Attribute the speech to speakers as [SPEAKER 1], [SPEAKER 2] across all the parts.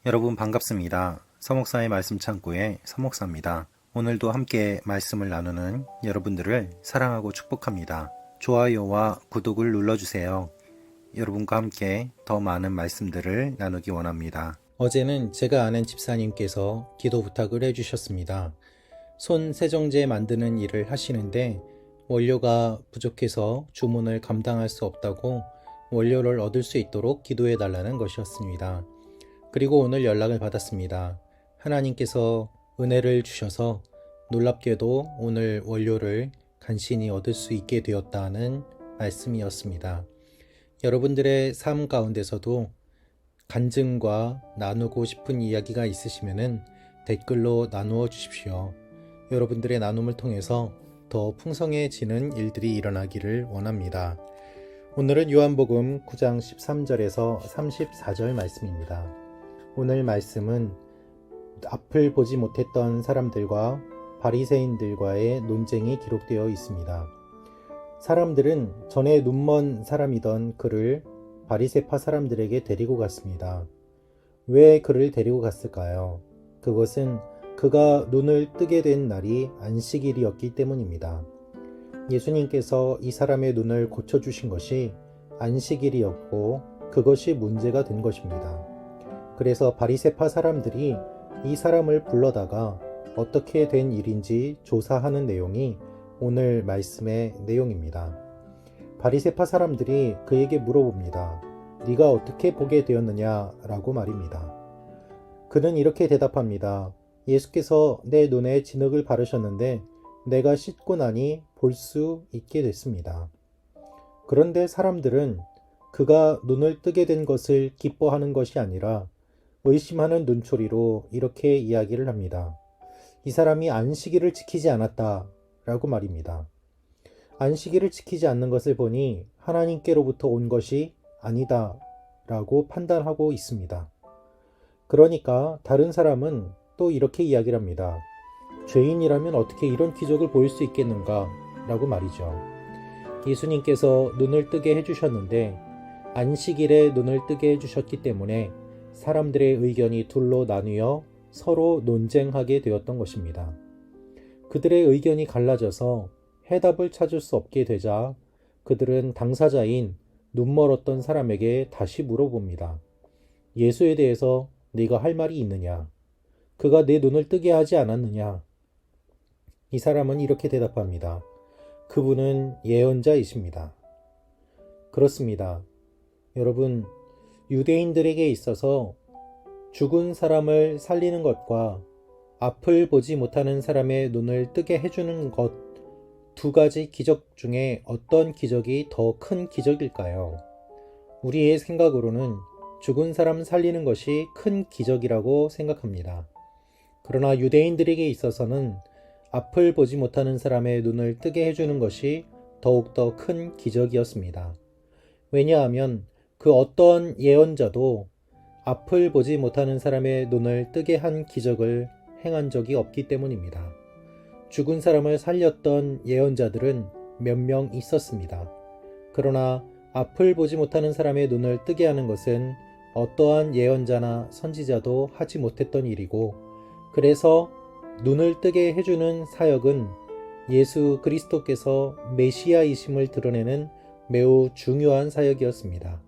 [SPEAKER 1] 여러분 반갑습니다. 서목사의 말씀 창고의 서목사입니다. 오늘도 함께 말씀을 나누는 여러분들을 사랑하고 축복합니다. 좋아요와 구독을 눌러주세요. 여러분과 함께 더 많은 말씀들을 나누기 원합니다. 어제는 제가 아는 집사님께서 기도 부탁을 해주셨습니다. 손 세정제 만드는 일을 하시는데 원료가 부족해서 주문을 감당할 수 없다고 원료를 얻을 수 있도록 기도해 달라는 것이었습니다. 그리고 오늘 연락을 받았습니다. 하나님께서 은혜를 주셔서 놀랍게도 오늘 원료를 간신히 얻을 수 있게 되었다는 말씀이었습니다. 여러분들의 삶 가운데서도 간증과 나누고 싶은 이야기가 있으시면 댓글로 나누어 주십시오. 여러분들의 나눔을 통해서 더 풍성해지는 일들이 일어나기를 원합니다. 오늘은 요한복음 9장 13절에서 34절 말씀입니다. 오늘 말씀은 앞을 보지 못했던 사람들과 바리새인들과의 논쟁이 기록되어 있습니다. 사람들은 전에 눈먼 사람이던 그를 바리새파 사람들에게 데리고 갔습니다. 왜 그를 데리고 갔을까요? 그것은 그가 눈을 뜨게 된 날이 안식일이었기 때문입니다. 예수님께서 이 사람의 눈을 고쳐주신 것이 안식일이었고 그것이 문제가 된 것입니다. 그래서 바리새파 사람들이 이 사람을 불러다가 어떻게 된 일인지 조사하는 내용이 오늘 말씀의 내용입니다. 바리새파 사람들이 그에게 물어봅니다. 네가 어떻게 보게 되었느냐 라고 말입니다. 그는 이렇게 대답합니다. 예수께서 내 눈에 진흙을 바르셨는데 내가 씻고 나니 볼 수 있게 됐습니다. 그런데 사람들은 그가 눈을 뜨게 된 것을 기뻐하는 것이 아니라 의심하는 눈초리로 이렇게 이야기를 합니다. 이 사람이 안식일을 지키지 않았다 라고 말입니다. 안식일을 지키지 않는 것을 보니 하나님께로부터 온 것이 아니다 라고 판단하고 있습니다. 그러니까 다른 사람은 또 이렇게 이야기를 합니다. 죄인이라면 어떻게 이런 기적을 보일 수 있겠는가 라고 말이죠. 예수님께서 눈을 뜨게 해주셨는데 안식일에 눈을 뜨게 해주셨기 때문에 사람들의 의견이 둘로 나뉘어 서로 논쟁하게 되었던 것입니다. 그들의 의견이 갈라져서 해답을 찾을 수 없게 되자 그들은 당사자인 눈멀었던 사람에게 다시 물어봅니다. 예수에 대해서 네가 할 말이 있느냐? 그가 내 눈을 뜨게 하지 않았느냐? 이 사람은 이렇게 대답합니다. 그분은 예언자이십니다. 그렇습니다. 여러분, 유대인들에게 있어서 죽은 사람을 살리는 것과 앞을 보지 못하는 사람의 눈을 뜨게 해주는 것 두 가지 기적 중에 어떤 기적이 더 큰 기적일까요? 우리의 생각으로는 죽은 사람 살리는 것이 큰 기적이라고 생각합니다. 그러나 유대인들에게 있어서는 앞을 보지 못하는 사람의 눈을 뜨게 해주는 것이 더욱더 큰 기적이었습니다. 왜냐하면 그 어떤 예언자도 앞을 보지 못하는 사람의 눈을 뜨게 한 기적을 행한 적이 없기 때문입니다. 죽은 사람을 살렸던 예언자들은 몇 명 있었습니다. 그러나 앞을 보지 못하는 사람의 눈을 뜨게 하는 것은 어떠한 예언자나 선지자도 하지 못했던 일이고, 그래서 눈을 뜨게 해주는 사역은 예수 그리스도께서 메시아이심을 드러내는 매우 중요한 사역이었습니다.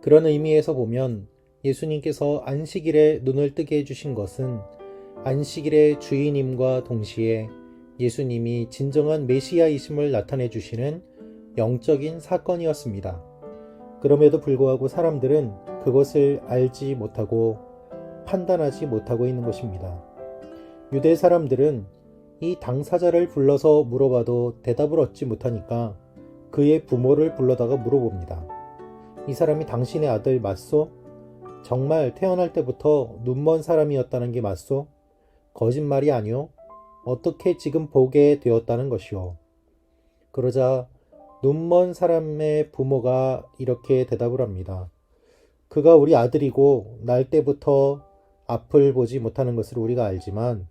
[SPEAKER 1] 그런 의미에서 보면 예수님께서 안식일에 눈을 뜨게 해주신 것은 안식일의 주인임과 동시에 예수님이 진정한 메시아이심을 나타내 주시는 영적인 사건이었습니다. 그럼에도 불구하고 사람들은 그것을 알지 못하고 판단하지 못하고 있는 것입니다. 유대 사람들은 이 당사자를 불러서 물어봐도 대답을 얻지 못하니까 그의 부모를 불러다가 물어봅니다. 이 사람이 당신의 아들 맞소? 정말 태어날 때부터 눈먼 사람이었다는 게 맞소? 거짓말이 아니오? 어떻게 지금 보게 되었다는 것이오? 그러자 눈먼 사람의 부모가 이렇게 대답을 합니다. 그가 우리 아들이고 날 때부터 앞을 보지 못하는 것을 우리가 알지만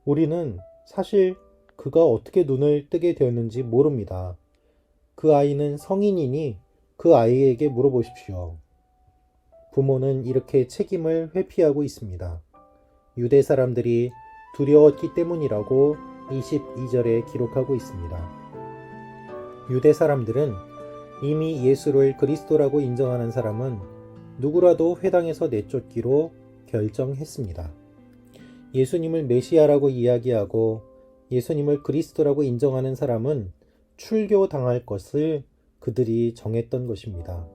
[SPEAKER 1] 우리는 사실 그가 어떻게 눈을 뜨게 되었는지 모릅니다. 그 아이는 성인이니 그 아이에게 물어보십시오. 부모는 이렇게 책임을 회피하고 있습니다. 유대 사람들이 두려웠기 때문이라고 22절에 기록하고 있습니다. 유대 사람들은 이미 예수를 그리스도라고 인정하는 사람은 누구라도 회당에서 내쫓기로 결정했습니다. 예수님을 메시아라고 이야기하고 예수님을 그리스도라고 인정하는 사람은 출교당할 것을 그들이 정했던 것입니다.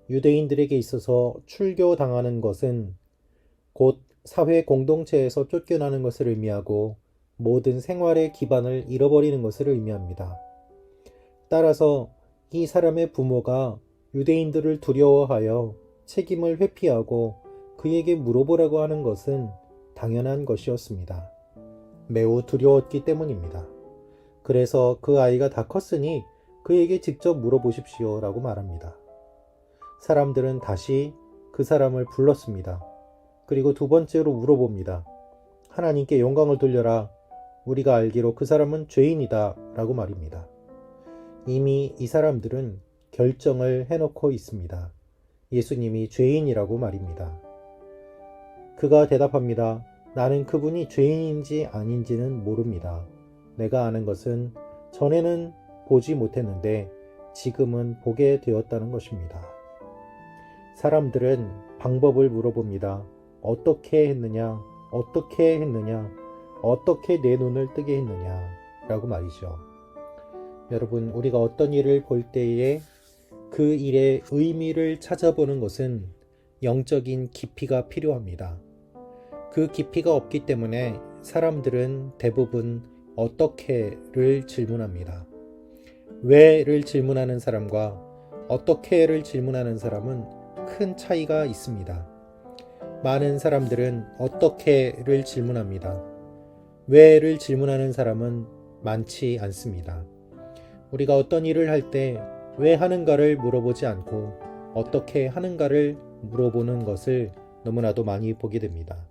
[SPEAKER 1] 유대인들에게 있어서 출교당하는 것은 곧 사회 공동체에서 쫓겨나는 것을 의미하고 모든 생활의 기반을 잃어버리는 것을 의미합니다. 따라서 이 사람의 부모가 유대인들을 두려워하여 책임을 회피하고 그에게 물어보라고 하는 것은 당연한 것이었습니다. 매우 두려웠기 때문입니다. 그래서 그 아이가 다 컸으니 그에게 직접 물어보십시오 라고 말합니다. 사람들은 다시 그 사람을 불렀습니다. 그리고 두 번째로 물어봅니다. 하나님께 영광을 돌려라. 우리가 알기로 그 사람은 죄인이다 라고 말입니다. 이미 이 사람들은 결정을 해놓고 있습니다. 예수님이 죄인이라고 말입니다. 그가 대답합니다. 나는 그분이 죄인인지 아닌지는 모릅니다. 내가 아는 것은 전에는 보지 못했는데 지금은 보게 되었다는 것입니다. 사람들은 방법을 물어봅니다. 어떻게 했느냐? 어떻게 했느냐? 어떻게 내 눈을 뜨게 했느냐? 라고 말이죠. 여러분, 우리가 어떤 일을 볼 때에 그 일의 의미를 찾아보는 것은 영적인 깊이가 필요합니다. 그 깊이가 없기 때문에 사람들은 대부분 어떻게를 질문합니다. 왜를 질문하는 사람과 어떻게를 질문하는 사람은 큰 차이가 있습니다. 많은 사람들은 어떻게를 질문합니다. 왜를 질문하는 사람은 많지 않습니다. 우리가 어떤 일을 할 때 왜 하는가를 물어보지 않고 어떻게 하는가를 물어보는 것을 너무나도 많이 보게 됩니다.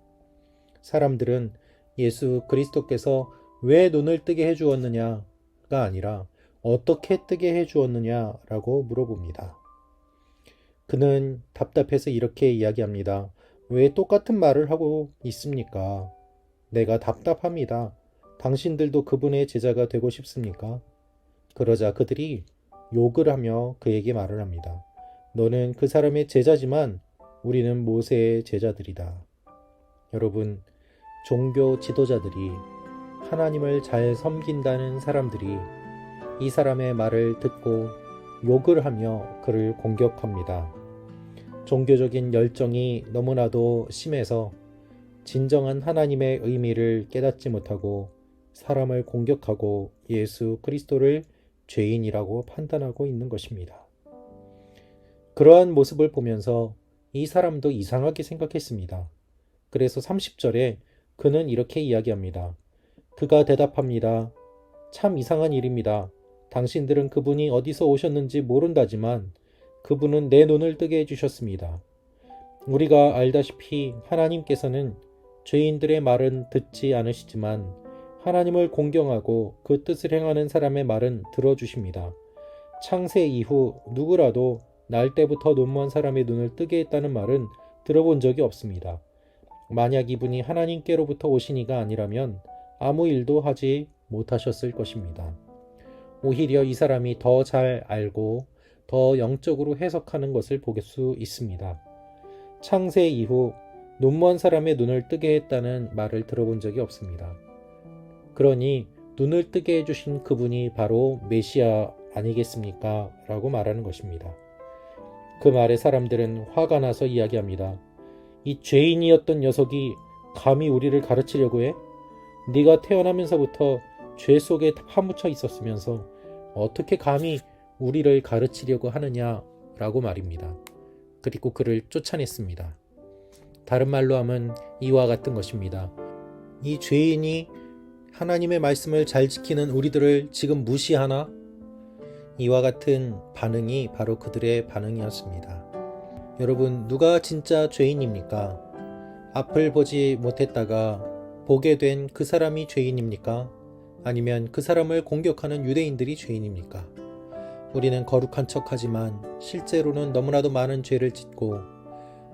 [SPEAKER 1] 사람들은 예수 그리스도께서 왜 눈을 뜨게 해주었느냐가 아니라 어떻게 뜨게 해주었느냐라고 물어봅니다. 그는 답답해서 이렇게 이야기합니다. 왜 똑같은 말을 하고 있습니까? 내가 답답합니다. 당신들도 그분의 제자가 되고 싶습니까? 그러자 그들이 욕을 하며 그에게 말을 합니다. 너는 그 사람의 제자지만 우리는 모세의 제자들이다. 여러분, 종교 지도자들이 하나님을 잘 섬긴다는 사람들이 이 사람의 말을 듣고 욕을 하며 그를 공격합니다. 종교적인 열정이 너무나도 심해서 진정한 하나님의 의미를 깨닫지 못하고 사람을 공격하고 예수 그리스도를 죄인이라고 판단하고 있는 것입니다. 그러한 모습을 보면서 이 사람도 이상하게 생각했습니다. 그래서 30절에 그는 이렇게 이야기합니다. 그가 대답합니다. 참 이상한 일입니다. 당신들은 그분이 어디서 오셨는지 모른다지만 그분은 내 눈을 뜨게 해주셨습니다. 우리가 알다시피 하나님께서는 죄인들의 말은 듣지 않으시지만 하나님을 공경하고 그 뜻을 행하는 사람의 말은 들어주십니다. 창세 이후 누구라도 날 때부터 눈먼 사람의 눈을 뜨게 했다는 말은 들어본 적이 없습니다. 만약 이분이 하나님께로부터 오신 이가 아니라면 아무 일도 하지 못하셨을 것입니다. 오히려 이 사람이 더 잘 알고 더 영적으로 해석하는 것을 볼 수 있습니다. 창세 이후 눈먼 사람의 눈을 뜨게 했다는 말을 들어본 적이 없습니다. 그러니 눈을 뜨게 해주신 그분이 바로 메시아 아니겠습니까? 라고 말하는 것입니다. 그 말에 사람들은 화가 나서 이야기합니다. 이 죄인이었던 녀석이 감히 우리를 가르치려고 해? 네가 태어나면서부터 죄 속에 파묻혀 있었으면서 어떻게 감히 우리를 가르치려고 하느냐라고 말입니다. 그리고 그를 쫓아냈습니다. 다른 말로 하면 이와 같은 것입니다. 이 죄인이 하나님의 말씀을 잘 지키는 우리들을 지금 무시하나? 이와 같은 반응이 바로 그들의 반응이었습니다. 여러분, 누가 진짜 죄인입니까? 앞을 보지 못했다가 보게 된 그 사람이 죄인입니까? 아니면 그 사람을 공격하는 유대인들이 죄인입니까? 우리는 거룩한 척하지만 실제로는 너무나도 많은 죄를 짓고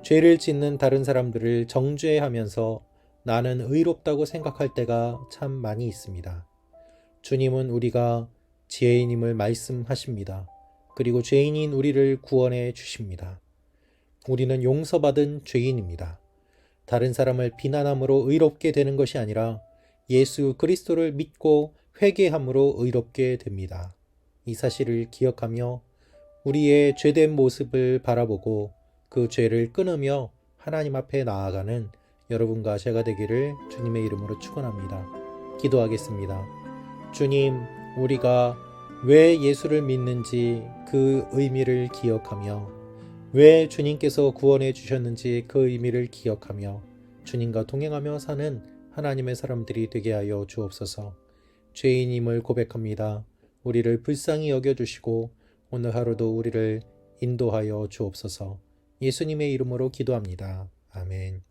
[SPEAKER 1] 죄를 짓는 다른 사람들을 정죄하면서 나는 의롭다고 생각할 때가 참 많이 있습니다. 주님은 우리가 죄인임을 말씀하십니다. 그리고 죄인인 우리를 구원해 주십니다. 우리는 용서받은 죄인입니다. 다른 사람을 비난함으로 의롭게 되는 것이 아니라 예수 그리스도를 믿고 회개함으로 의롭게 됩니다. 이 사실을 기억하며 우리의 죄된 모습을 바라보고 그 죄를 끊으며 하나님 앞에 나아가는 여러분과 제가 되기를 주님의 이름으로 축원합니다. 기도하겠습니다. 주님, 우리가 왜 예수를 믿는지 그 의미를 기억하며 왜 주님께서 구원해 주셨는지 그 의미를 기억하며 주님과 동행하며 사는 하나님의 사람들이 되게 하여 주옵소서. 죄인임을 고백합니다. 우리를 불쌍히 여겨주시고 오늘 하루도 우리를 인도하여 주옵소서. 예수님의 이름으로 기도합니다. 아멘.